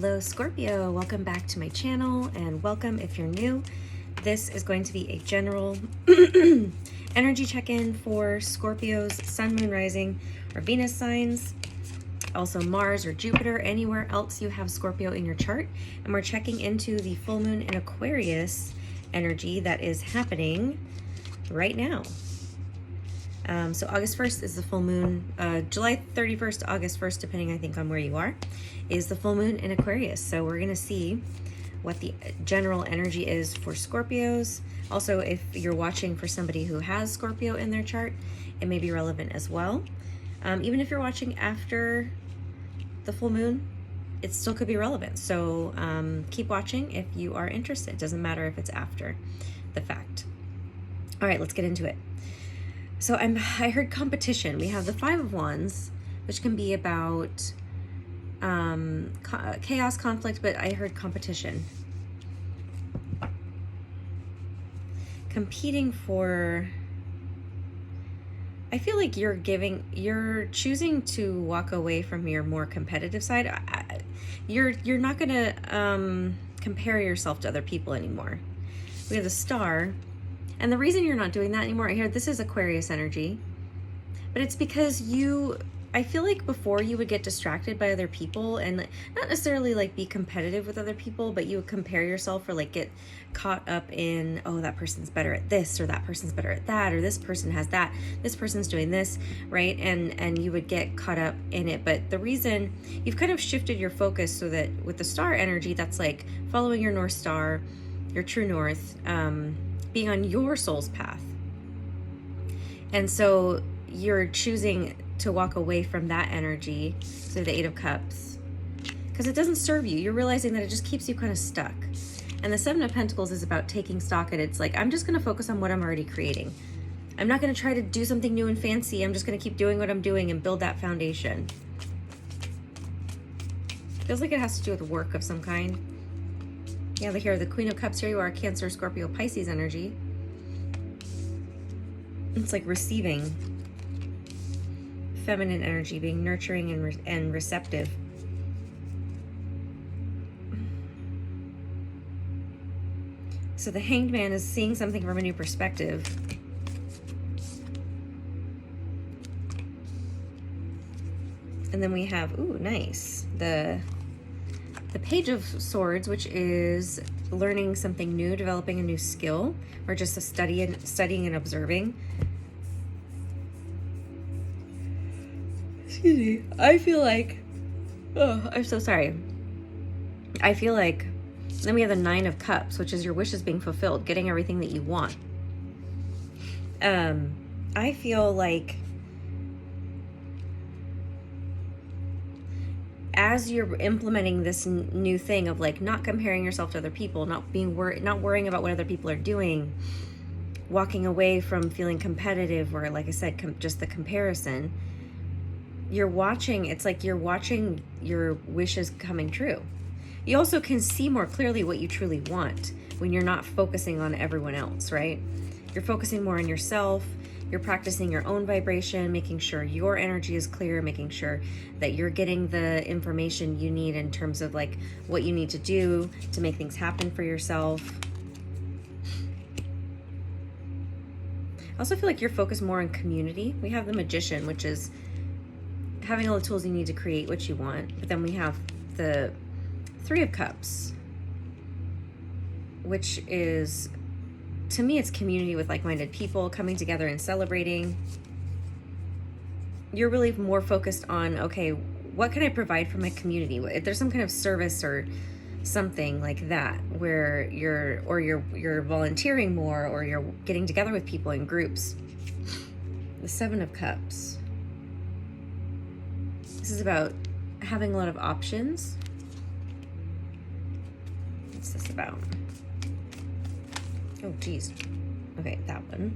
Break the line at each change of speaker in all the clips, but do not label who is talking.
Hello Scorpio, welcome back to my channel, and welcome if you're new. This is going to be a general energy check-in for Scorpios, Sun, Moon, Rising, or Venus signs, also Mars or Jupiter, anywhere else you have Scorpio in your chart. And we're checking into the full moon in Aquarius energy that is happening right now. So August 1st is the full moon, July 31st to August 1st, depending I think on where you are, is the full moon in Aquarius. So we're going to see what the general energy is for Scorpios. Also, if you're watching for somebody who has Scorpio in their chart, it may be relevant as well. Even if you're watching after the full moon, it still could be relevant. So keep watching if you are interested. It doesn't matter if it's after the fact. All right, let's get into it. So I heard competition. We have the Five of Wands, which can be about chaos, conflict, but I heard competition. Competing for, I feel like you're choosing to walk away from your more competitive side. You're not gonna compare yourself to other people anymore. We have the Star. And the reason you're not doing that anymore, I hear this is Aquarius energy, but it's because I feel like before you would get distracted by other people and not necessarily like be competitive with other people, but you would compare yourself or like get caught up in, oh, that person's better at this, or that person's better at that, or this person has that, this person's doing this, right? And you would get caught up in it. But the reason you've kind of shifted your focus so that with the Star energy, that's like following your North Star, your true north, being on your soul's path. And so you're choosing to walk away from that energy, so the Eight of Cups, because it doesn't serve you. You're realizing that it just keeps you kind of stuck. And the Seven of Pentacles is about taking stock, and it's like, I'm just going to focus on what I'm already creating. I'm not going to try to do something new and fancy. I'm just going to keep doing what I'm doing and build that foundation. Feels like it has to do with work of some kind. Yeah, here, the Queen of Cups, here you are, Cancer, Scorpio, Pisces energy. It's like receiving. Feminine energy, being nurturing and receptive. So the Hanged Man is seeing something from a new perspective. And then we have, ooh, nice, the Page of Swords, which is learning something new, developing a new skill, or just a studying and observing. Excuse me. I feel like, oh, I'm so sorry. I feel like, then we have the Nine of Cups, which is your wishes being fulfilled, getting everything that you want. I feel like as you're implementing this new thing of like not comparing yourself to other people, not worrying about what other people are doing, walking away from feeling competitive, or like I said, just the comparison, it's like you're watching your wishes coming true. You also can see more clearly what you truly want when you're not focusing on everyone else, right? You're focusing more on yourself. You're practicing your own vibration, making sure your energy is clear, making sure that you're getting the information you need in terms of like what you need to do to make things happen for yourself. I also feel like you're focused more on community. We have the Magician, which is having all the tools you need to create what you want. But then we have the Three of Cups, which is, to me, it's community with like-minded people coming together and celebrating. You're really more focused on, okay, what can I provide for my community? If there's some kind of service or something like that where you're volunteering more, or you're getting together with people in groups. The Seven of Cups. This is about having a lot of options. What's this about? Oh, geez. Okay, that one.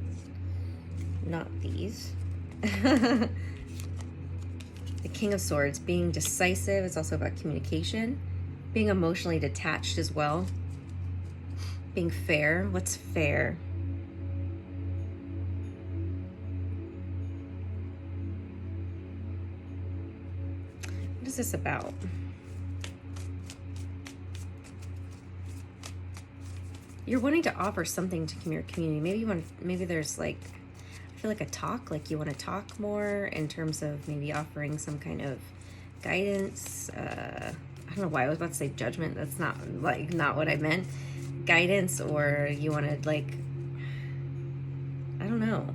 Not these. The King of Swords, being decisive. It's also about communication. Being emotionally detached as well. Being fair. What's fair? What is this about? you're wanting to offer something to your community. Maybe there's like, I feel like a talk, like you want to talk more in terms of maybe offering some kind of guidance. I don't know why I was about to say judgment. That's not what I meant. Guidance, or you want to like, I don't know.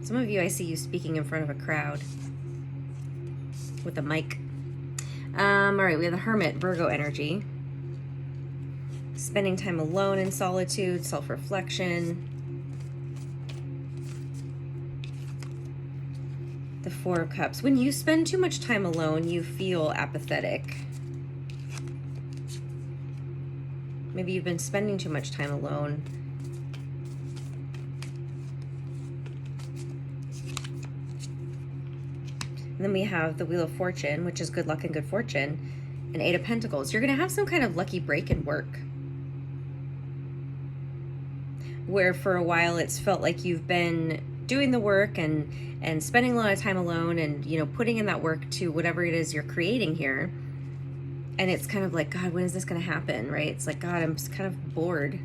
Some of you, I see you speaking in front of a crowd with a mic. All right, we have the Hermit, Virgo energy. Spending time alone in solitude, self-reflection. The Four of Cups. When you spend too much time alone, you feel apathetic. Maybe you've been spending too much time alone. And then we have the Wheel of Fortune, which is good luck and good fortune, and Eight of Pentacles. You're going to have some kind of lucky break in work, where for a while it's felt like you've been doing the work and spending a lot of time alone and, you know, putting in that work to whatever it is you're creating here. And it's kind of like, God, when is this going to happen, right? It's like, God, I'm just kind of bored.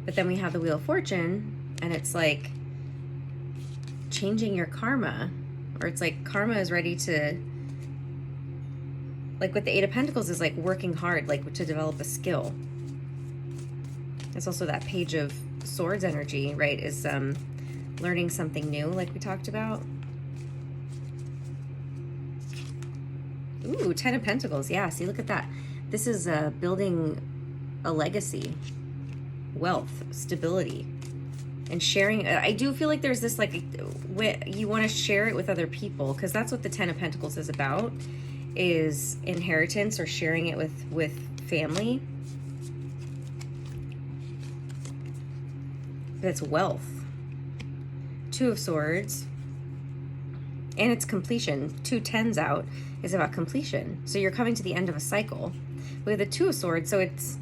But then we have the Wheel of Fortune, and it's like changing your karma. Or it's like karma is ready to, like with the Eight of Pentacles, is like working hard, like to develop a skill. It's also that Page of Swords energy, right? Is learning something new, like we talked about. Ooh, 10 of Pentacles. Yeah, see, look at that. This is building a legacy, wealth, stability. And sharing, I do feel like there's this like, you want to share it with other people, because that's what the 10 of Pentacles is about, is inheritance or sharing it with family. That's wealth. Two of Swords, and it's completion. 2 10s out is about completion. So you're coming to the end of a cycle. We have the Two of Swords, so it's,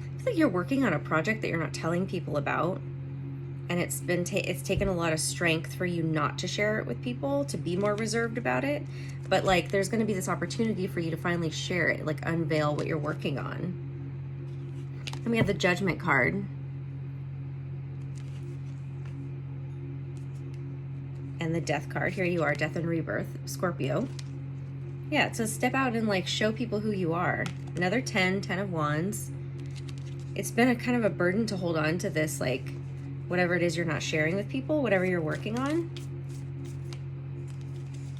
I feel like you're working on a project that you're not telling people about, and it's taken a lot of strength for you not to share it with people, to be more reserved about it. But like, there's going to be this opportunity for you to finally share it, like unveil what you're working on. And we have the Judgment card. And the Death card. Here you are, Death and Rebirth, Scorpio. Yeah, so step out and like show people who you are. Another 10 of Wands. It's been a kind of a burden to hold on to this, like whatever it is you're not sharing with people, whatever you're working on.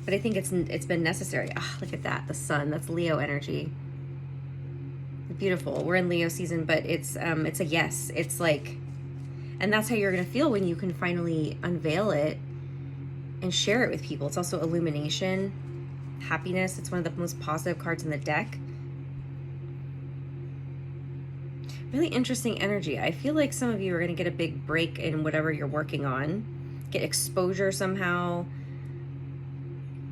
But I think it's been necessary. Ah, look at that, the Sun. That's Leo energy. Beautiful. We're in Leo season, but it's a yes. It's like, and that's how you're gonna feel when you can finally unveil it and share it with people. It's also illumination, happiness. It's one of the most positive cards in the deck. Really interesting energy. I feel like some of you are going to get a big break in whatever you're working on, get exposure somehow.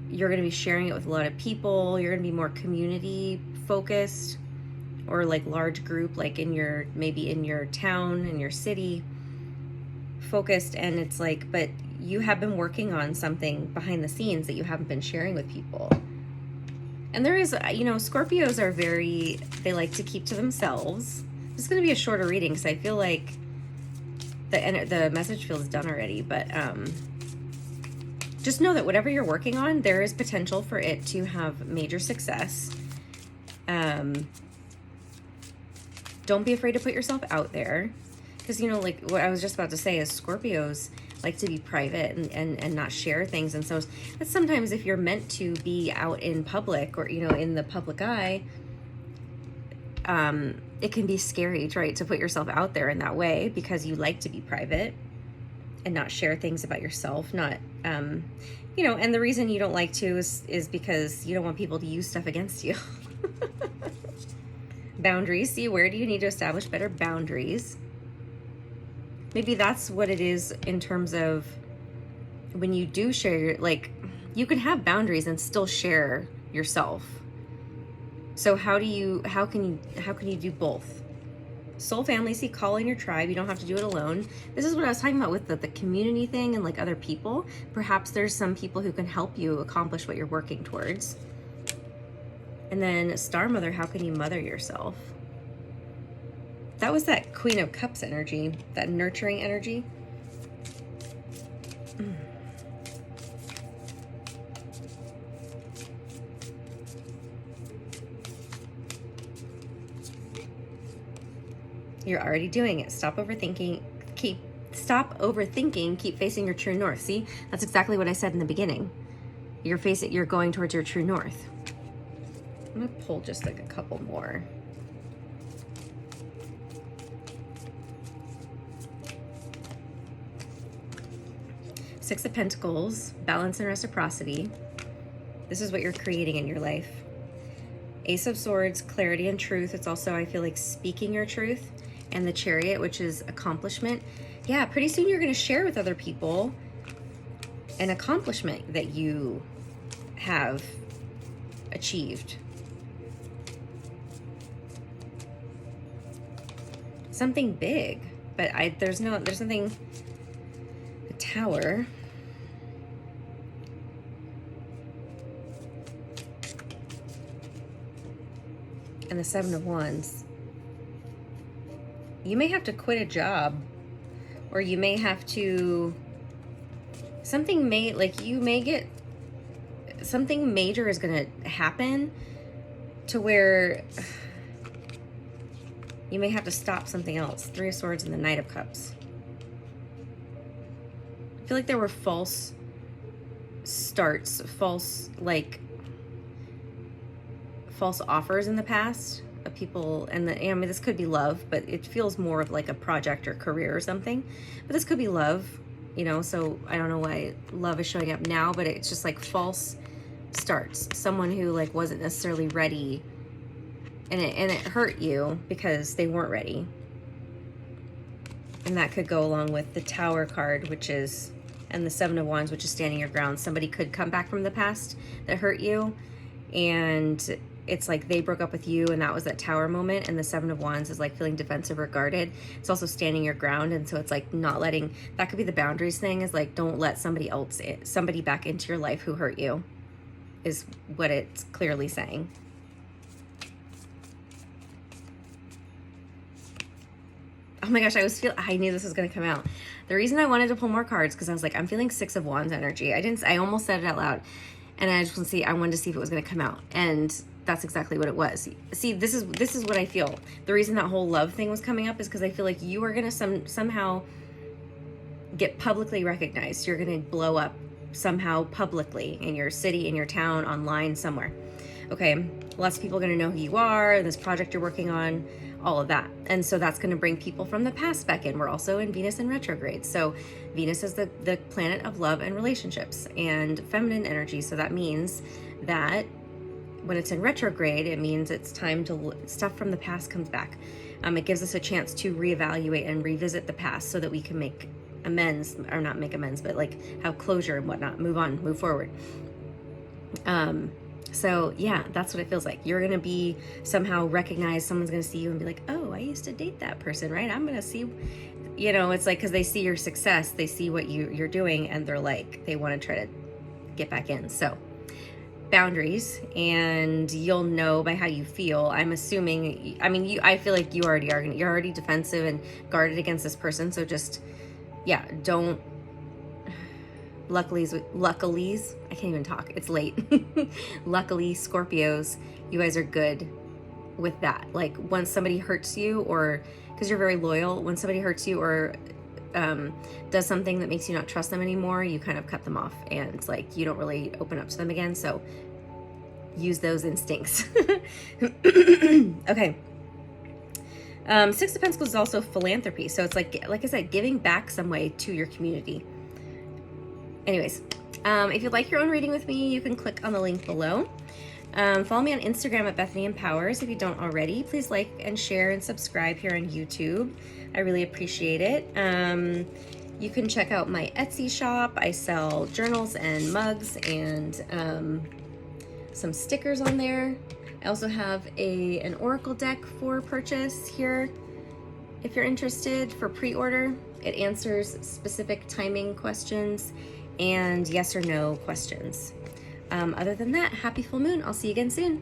You're going to be sharing it with a lot of people. You're going to be more community focused, or like large group, like maybe in your town, in your city focused. And it's like, but you have been working on something behind the scenes that you haven't been sharing with people. And there is, you know, Scorpios are they like to keep to themselves. It's going to be a shorter reading because I feel like the message feels done already, but just know that whatever you're working on, there is potential for it to have major success. Don't be afraid to put yourself out there, because, you know, like what I was just about to say is Scorpios like to be private and not share things. And so that's sometimes, if you're meant to be out in public, or, you know, in the public eye, it can be scary, right, to put yourself out there in that way, because you like to be private and not share things about yourself. Not, you know, and the reason you don't like to is because you don't want people to use stuff against you. Boundaries. See, where do you need to establish better boundaries? Maybe that's what it is in terms of when you do share, like, you can have boundaries and still share yourself. So how can you do both? Soul family, see, call in your tribe. You don't have to do it alone. This is what I was talking about with the community thing and like other people. Perhaps there's some people who can help you accomplish what you're working towards. And then Star Mother, how can you mother yourself? That was that Queen of Cups energy, that nurturing energy. You're already doing it. Stop overthinking. Stop overthinking. Keep facing your true north. See, that's exactly what I said in the beginning. You're going towards your true north. I'm gonna pull just like a couple more. Six of Pentacles, balance and reciprocity. This is what you're creating in your life. Ace of Swords, clarity and truth. It's also, I feel like, speaking your truth. And the Chariot, which is accomplishment. Yeah, pretty soon you're going to share with other people an accomplishment that you have achieved. Something big, but there's nothing. The Tower. And the Seven of Wands. You may have to quit a job, or you may have to, something major is going to happen to where you may have to stop something else. Three of Swords and the Knight of Cups. I feel like there were false starts, false offers in the past of people, and I mean, this could be love, but it feels more of like a project or career or something. But this could be love, you know, so I don't know why love is showing up now, but it's just like false starts. Someone who like wasn't necessarily ready, and it hurt you because they weren't ready. And that could go along with the Tower card, which is, and the Seven of Wands, which is standing your ground. Somebody could come back from the past that hurt you, and it's like they broke up with you, and that was that Tower moment. And the Seven of Wands is like feeling defensive or guarded. It's also standing your ground, and so it's like not letting, that could be the boundaries thing, is like don't let somebody back into your life who hurt you, is what it's clearly saying. Oh my gosh, I knew this was going to come out. The reason I wanted to pull more cards, because I was like, I'm feeling Six of Wands energy. I almost said it out loud, and I just want to see, I wanted to see if it was going to come out, and that's exactly what it was. See, this is what I feel. The reason that whole love thing was coming up is because I feel like you are going to somehow get publicly recognized. You're going to blow up somehow publicly in your city, in your town, online, somewhere. Okay, lots of people are going to know who you are, this project you're working on, all of that. And so that's going to bring people from the past back in. We're also in Venus in retrograde. So Venus is the planet of love and relationships and feminine energy. So that means that when it's in retrograde, it means it's time to, stuff from the past comes back. It gives us a chance to reevaluate and revisit the past so that we can make amends, or not make amends, but like have closure and whatnot, move on, move forward. So yeah, that's what it feels like. You're going to be somehow recognized. Someone's going to see you and be like, oh, I used to date that person, right? I'm going to see, you know, it's like, because they see your success, they see what you're doing, and they're like, they want to try to get back in. So boundaries, and you'll know by how you feel. I'm assuming, I mean, I feel like you already are, you're already defensive and guarded against this person. So just, yeah, don't, luckily, I can't even talk. It's late. Luckily, Scorpios, you guys are good with that. Like once somebody hurts you, or because you're very loyal, when somebody hurts you or does something that makes you not trust them anymore, you kind of cut them off, and it's like you don't really open up to them again. So use those instincts. Okay. Six of Pentacles is also philanthropy. So it's like I said, giving back some way to your community. Anyways, if you'd like your own reading with me, you can click on the link below. Follow me on Instagram at Bethany Empowers if you don't already. Please like and share and subscribe here on YouTube. I really appreciate it. You can check out my Etsy shop. I sell journals and mugs and some stickers on there. I also have an oracle deck for purchase here if you're interested, for pre-order. It answers specific timing questions and yes or no questions. Other than that, happy full moon. I'll see you again soon.